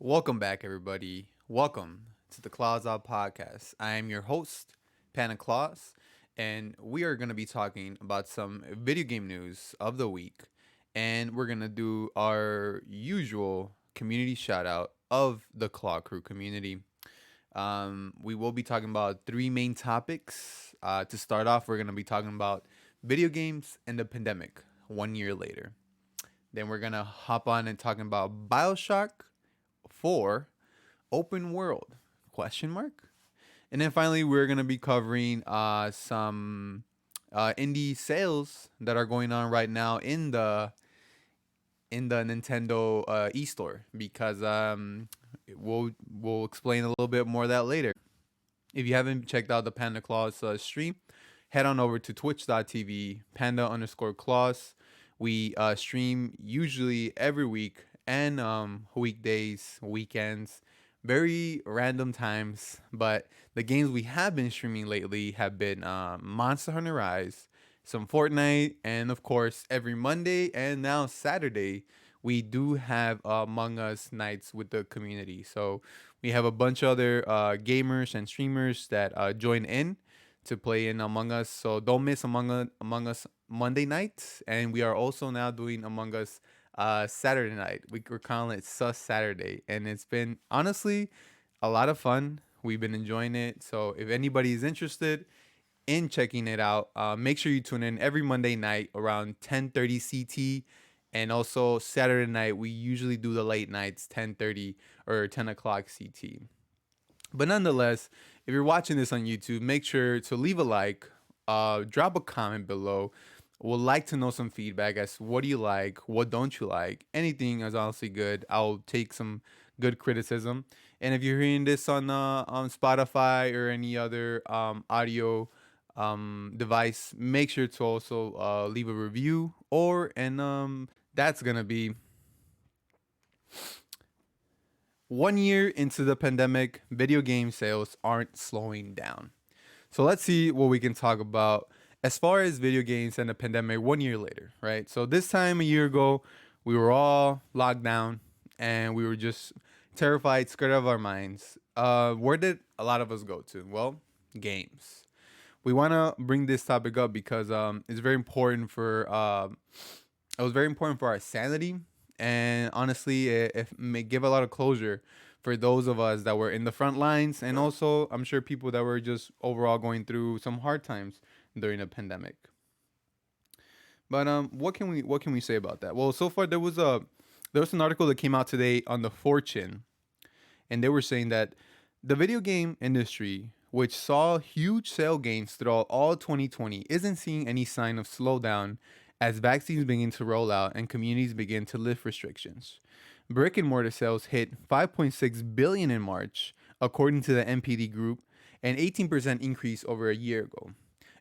Welcome back, everybody. Welcome to the Claus Out Podcast. I am your host, Panda Claus, and we are going to be talking about some video game news of the week. And we're going to do our usual community shout out of the Claw Crew community. We will be talking about three main topics. To start off, we're going to be talking about video games and the pandemic 1 year later. Then we're going to hop on and talking about Bioshock 4 open world question mark. And then finally we're going to be covering some indie sales that are going on right now in the Nintendo e-store because we'll explain a little bit more of that later. If you haven't checked out the Panda Claus stream, head on over to twitch.tv panda_claus. We stream usually every week and weekdays, weekends, very random times. But the games we have been streaming lately have been Monster Hunter Rise, some Fortnite, and of course, every Monday and now Saturday, we do have Among Us nights with the community. So we have a bunch of other gamers and streamers that join in to play in Among Us. So don't miss Among Us Monday nights. And we are also now doing Among Us Saturday night. We're calling it Sus Saturday. And it's been honestly a lot of fun. We've been enjoying it. So if anybody is interested in checking it out, make sure you tune in every Monday night around 10:30 CT. And also Saturday night, we usually do the late nights, 10:30 or 10 o'clock CT. But nonetheless, if you're watching this on YouTube, make sure to leave a like, drop a comment below. Would like to know some feedback as what do you like, what don't you like. Anything is honestly good. I'll take some good criticism. And if you're hearing this on Spotify or any other audio device, make sure to also leave a review. And that's gonna be 1 year into the pandemic. Video game sales aren't slowing down. So let's see what we can talk about as far as video games and the pandemic 1 year later, right? So this time a year ago, we were all locked down and we were just terrified, scared of our minds. Where did a lot of us go to? Well, games. We want to bring this topic up because it's very important for it was very important for our sanity, and honestly, it may give a lot of closure for those of us that were in the front lines, and also I'm sure people that were just overall going through some hard times during the pandemic. But what can we say about that? Well, so far there was an article that came out today on the Fortune, and they were saying that the video game industry, which saw huge sale gains throughout all 2020, isn't seeing any sign of slowdown as vaccines begin to roll out and communities begin to lift restrictions. Brick and mortar sales hit 5.6 billion in March, according to the NPD Group, an 18% increase over a year ago.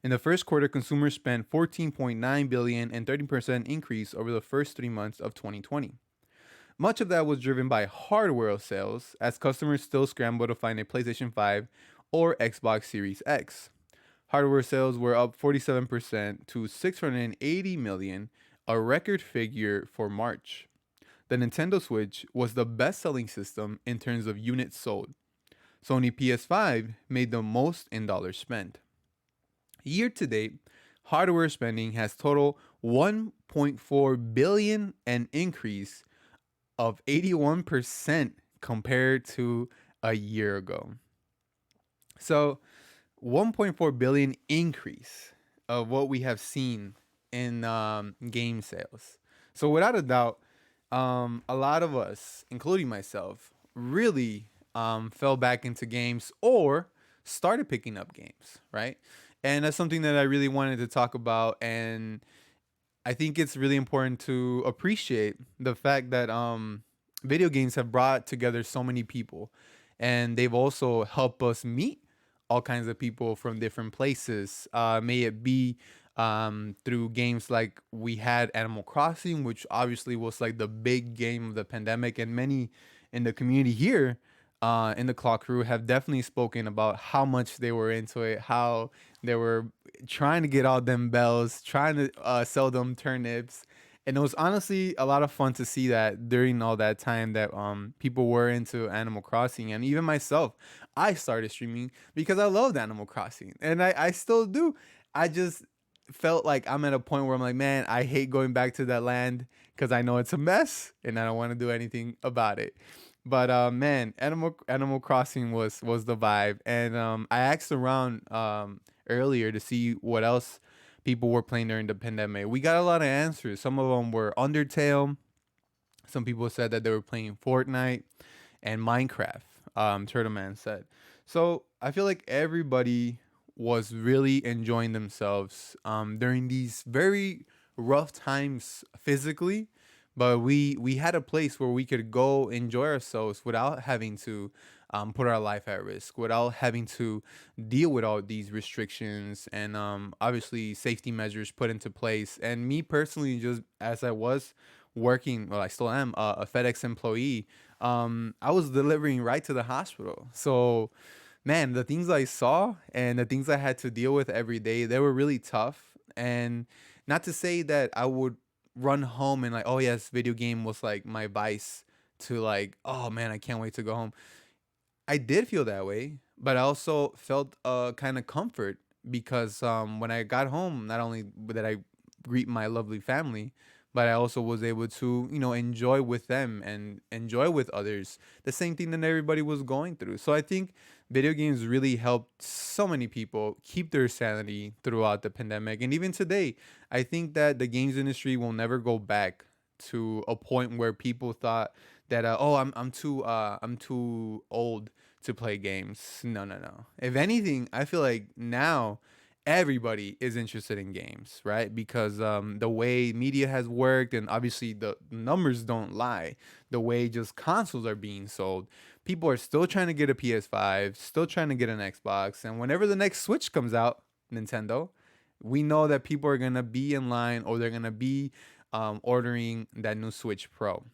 In the first quarter, consumers spent 14.9 billion and 30% increase over the first 3 months of 2020. Much of that was driven by hardware sales, as customers still scramble to find a PlayStation 5 or Xbox Series X. Hardware sales were up 47% to 680 million, a record figure for March. The Nintendo Switch was the best-selling system in terms of units sold. Sony PS5 made the most in dollars spent. Year to date, hardware spending has totaled 1.4 billion, an increase of 81% compared to a year ago. So, 1.4 billion increase of what we have seen in game sales. So without a doubt, a lot of us, including myself, really fell back into games or started picking up games, right? And that's something that I really wanted to talk about. And I think it's really important to appreciate the fact that video games have brought together so many people, and they've also helped us meet all kinds of people from different places. May it be through games like we had Animal Crossing, which obviously was like the big game of the pandemic, and many in the community here in the Clock Crew have definitely spoken about how much they were into it, how they were trying to get all them bells, trying to sell them turnips, And it was honestly a lot of fun to see that during all that time that people were into Animal Crossing, and even myself, I started streaming because I loved Animal Crossing, and I still do. I just felt like I'm at a point where I'm like, man, I hate going back to that land because I know it's a mess and I don't want to do anything about it. But man, Animal Crossing was the vibe, and I asked around earlier to see what else people were playing during the pandemic. We got a lot of answers. Some of them were Undertale. Some people said that they were playing Fortnite and Minecraft. Turtle Man said. So I feel like everybody was really enjoying themselves during these very rough times physically, but we had a place where we could go enjoy ourselves without having to put our life at risk, without having to deal with all these restrictions and obviously safety measures put into place. And me personally, just as I was working, well, I still am a FedEx employee. I was delivering right to the hospital. So, man, the things I saw and the things I had to deal with every day, they were really tough. And not to say that I would run home and like, oh yes, video game was like my vice to like, oh man, I can't wait to go home. I did feel that way, but I also felt a kind of comfort because when I got home, not only did I greet my lovely family, but I also was able to, enjoy with them and enjoy with others the same thing that everybody was going through. So I think video games really helped so many people keep their sanity throughout the pandemic. And even today, I think that the games industry will never go back to a point where people thought that oh I'm too old to play games. No, no, no. If anything, I feel like now everybody is interested in games, right? Because the way media has worked, and obviously the numbers don't lie, the way just consoles are being sold, people are still trying to get a PS5, still trying to get an Xbox, and whenever the next Switch comes out, Nintendo, we know that people are gonna be in line or they're gonna be ordering that new Switch Pro.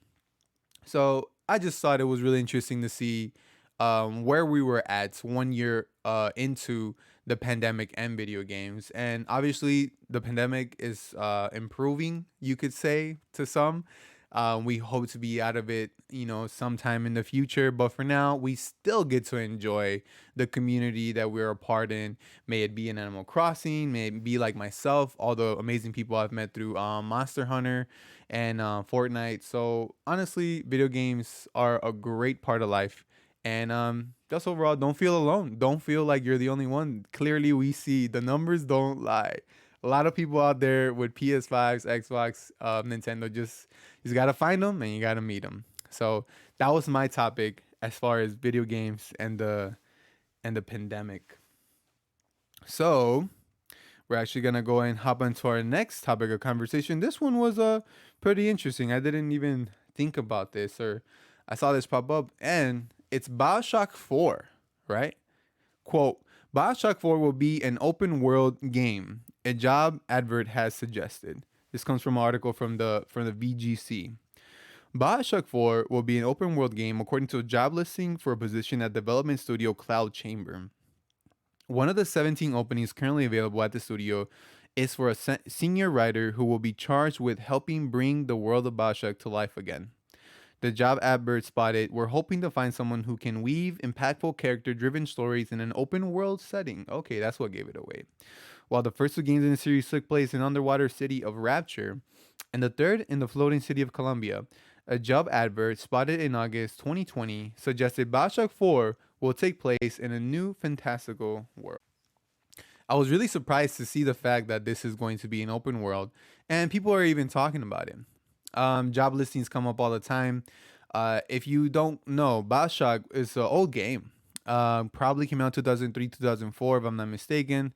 So I just thought it was really interesting to see where we were at 1 year into the pandemic and video games. And obviously, the pandemic is improving, you could say, to some. We hope to be out of it, sometime in the future. But for now, we still get to enjoy the community that we're a part in. May it be in Animal Crossing, may it be like myself, all the amazing people I've met through Monster Hunter and Fortnite. So honestly, video games are a great part of life. And just overall, don't feel alone. Don't feel like you're the only one. Clearly, we see the numbers don't lie. A lot of people out there with PS5s, Xbox, Nintendo. Just gotta find them and you gotta meet them. So that was my topic as far as video games and the pandemic. So we're actually gonna go and hop into our next topic of conversation. This one was pretty interesting. I didn't even think about this, or I saw this pop up, and it's Bioshock 4, right? Quote, Bioshock 4 will be an open world game, a job advert has suggested. This comes from an article from the VGC. Bioshock 4 will be an open world game according to a job listing for a position at development studio Cloud Chamber. One of the 17 openings currently available at the studio is for a senior writer who will be charged with helping bring the world of Bioshock to life again. The job advert spotted, we're hoping to find someone who can weave impactful character driven stories in an open world setting. Okay, that's what gave it away. While the first two games in the series took place in underwater city of Rapture, and the third in the floating city of Columbia, a job advert spotted in August 2020 suggested Bioshock 4 will take place in a new fantastical world. I was really surprised to see the fact that this is going to be an open world, and people are even talking about it. Job listings come up all the time. If you don't know, Bioshock is an old game. Probably came out 2003, 2004, if I'm not mistaken,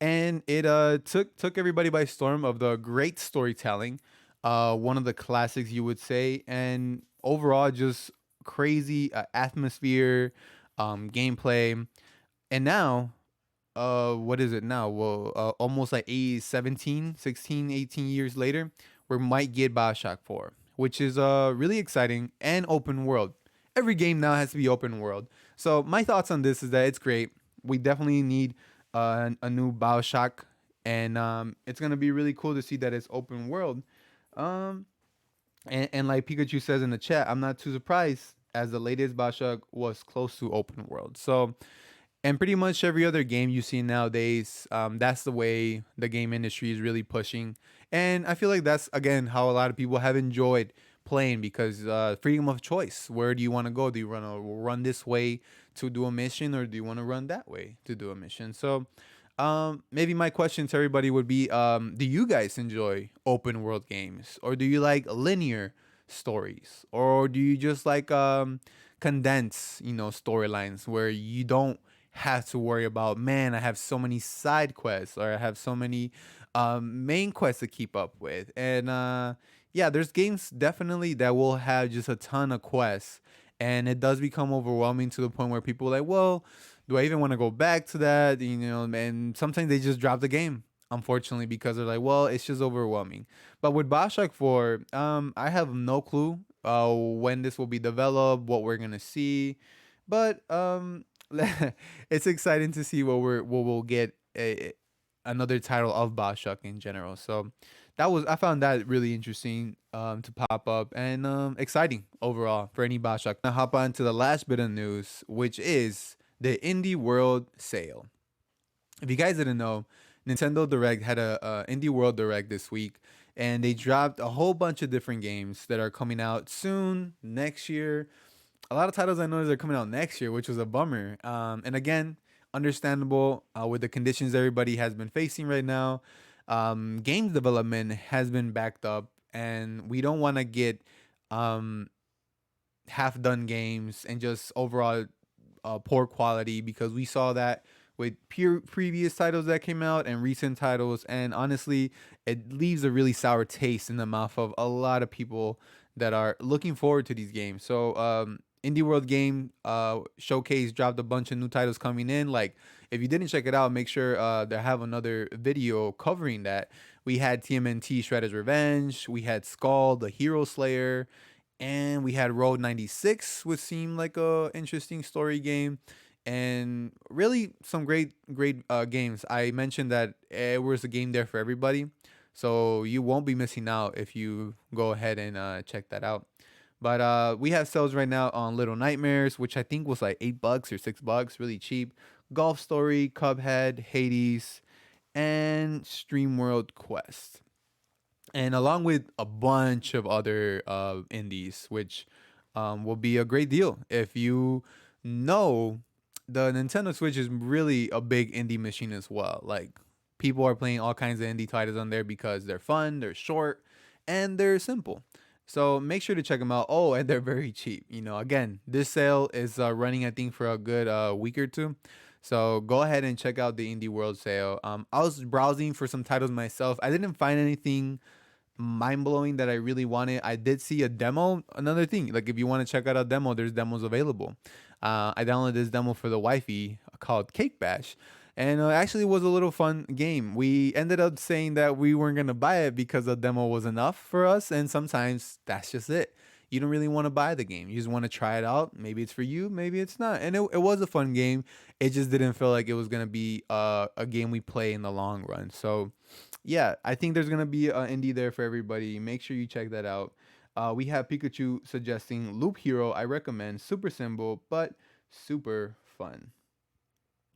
and it took everybody by storm of the great storytelling. One of the classics, you would say, and overall just crazy atmosphere, gameplay, and now what is it now? Well, almost like 17, 16, 18 years later, we might get Bioshock 4, which is really exciting and open world. Every game now has to be open world. So my thoughts on this is that it's great. We definitely need a new Bioshock, and it's gonna be really cool to see that it's open world. Um, and like Pikachu says in the chat, I'm not too surprised as the latest Bioshock was close to open world. So, and pretty much every other game you see nowadays, that's the way the game industry is really pushing. And I feel like that's again how a lot of people have enjoyed playing because freedom of choice. Where do you want to go? Do you want to run this way to do a mission, or do you want to run that way to do a mission? So, maybe my question to everybody would be, do you guys enjoy open world games, or do you like linear stories, or do you just like condense, storylines where you don't have to worry about, man, I have so many side quests, or I have so many main quests to keep up with. And yeah, there's games definitely that will have just a ton of quests, and it does become overwhelming to the point where people are like, well, do I even want to go back to that? And sometimes they just drop the game, unfortunately, because they're like, well, it's just overwhelming. But with Bioshock 4, I have no clue when this will be developed, what we're gonna see, but it's exciting to see what we'll get another title of Bioshock in general. So I found that really interesting to pop up, and exciting overall for any Bioshock. Now hop on to the last bit of news, which is the Indie World sale. If you guys didn't know, Nintendo Direct had a Indie World Direct this week, and they dropped a whole bunch of different games that are coming out soon next year. A lot of titles I noticed are coming out next year, which was a bummer. And again, understandable with the conditions everybody has been facing right now. Games development has been backed up, and we don't want to get um, half done games and just overall poor quality, because we saw that with previous titles that came out and recent titles, and honestly it leaves a really sour taste in the mouth of a lot of people that are looking forward to these games. So Indie World Game Showcase dropped a bunch of new titles coming in. Like, if you didn't check it out, make sure they have another video covering that. We had TMNT Shredder's Revenge, we had Skull the Hero Slayer, and we had Road 96, which seemed like a interesting story game, and really some great games. I mentioned that it was a game there for everybody, so you won't be missing out if you go ahead and check that out. But we have sales right now on Little Nightmares, which I think was like $8 or $6, really cheap. Golf Story, Cuphead, Hades, and Streamworld Quest, and along with a bunch of other indies, which will be a great deal. If you know, the Nintendo Switch is really a big indie machine as well. Like, people are playing all kinds of indie titles on there because they're fun, they're short, and they're simple. So make sure to check them out. Oh, and they're very cheap. Again, this sale is running, I think, for a good week or two. So go ahead and check out the Indie World sale. I was browsing for some titles myself. I didn't find anything mind blowing that I really wanted. I did see a demo. Another thing, like, if you want to check out a demo, there's demos available. I downloaded this demo for the wifey called Cake Bash, and actually was a little fun game. We ended up saying that we weren't gonna buy it because the demo was enough for us, and sometimes that's just it. You don't really want to buy the game. You just want to try it out. Maybe it's for you, maybe it's not. And it was a fun game. It just didn't feel like it was gonna be a game we play in the long run. So yeah, I think there's gonna be an indie there for everybody. Make sure you check that out. We have Pikachu suggesting Loop Hero. I recommend, super simple but super fun.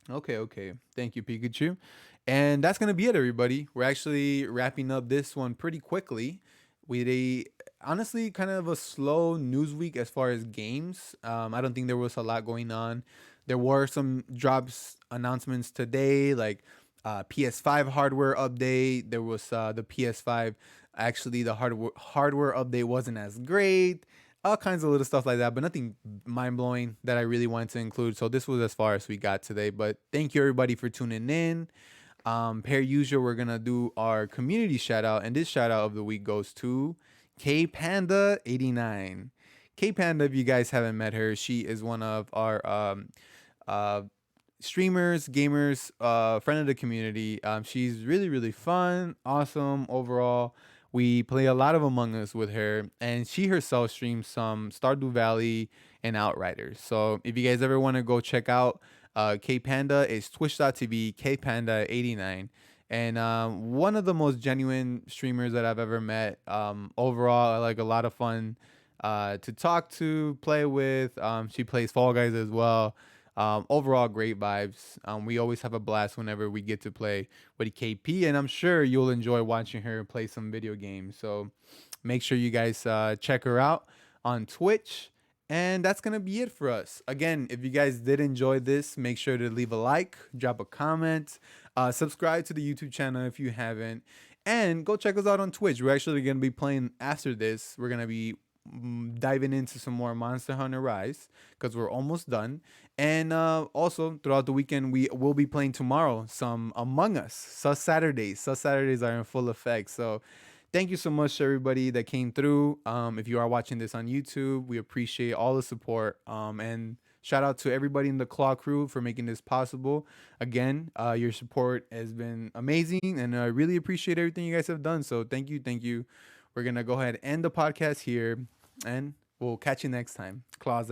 Okay, okay. Thank you, Pikachu. And that's gonna be it, everybody. We're actually wrapping up this one pretty quickly with a honestly kind of a slow news week as far as games. I don't think there was a lot going on. There were some drops announcements today, like PS5 hardware update. There was the PS5. Actually, the hardware update wasn't as great. All kinds of little stuff like that, but nothing mind blowing that I really wanted to include. So this was as far as we got today. But thank you everybody for tuning in. Per usual, we're gonna do our community shout out, and this shout out of the week goes to K Panda 89. K Panda, if you guys haven't met her, she is one of our uh, streamers, gamers, friend of the community. She's really fun, awesome overall. We play a lot of Among Us with her, and she herself streams some Stardew Valley and Outriders. So if you guys ever want to go check out K Panda, it's twitch.tv kpanda89, and one of the most genuine streamers that I've ever met. Overall, like a lot of fun to talk to, play with. She plays Fall Guys as well. Overall, great vibes. We always have a blast whenever we get to play with KP, and I'm sure you'll enjoy watching her play some video games. So make sure you guys check her out on Twitch. And that's going to be it for us. Again, if you guys did enjoy this, make sure to leave a like, drop a comment, subscribe to the YouTube channel if you haven't, and go check us out on Twitch. We're actually going to be playing after this. We're going to be diving into some more Monster Hunter Rise because we're almost done. And also throughout the weekend, we will be playing tomorrow some Among Us. Sus Saturdays. Sus Saturdays are in full effect. So thank you so much to everybody that came through. If you are watching this on YouTube, we appreciate all the support. And shout out to everybody in the Claw crew for making this possible. Again, your support has been amazing, and I really appreciate everything you guys have done. So thank you, thank you. We're gonna go ahead and end the podcast here, and we'll catch you next time. Claws out.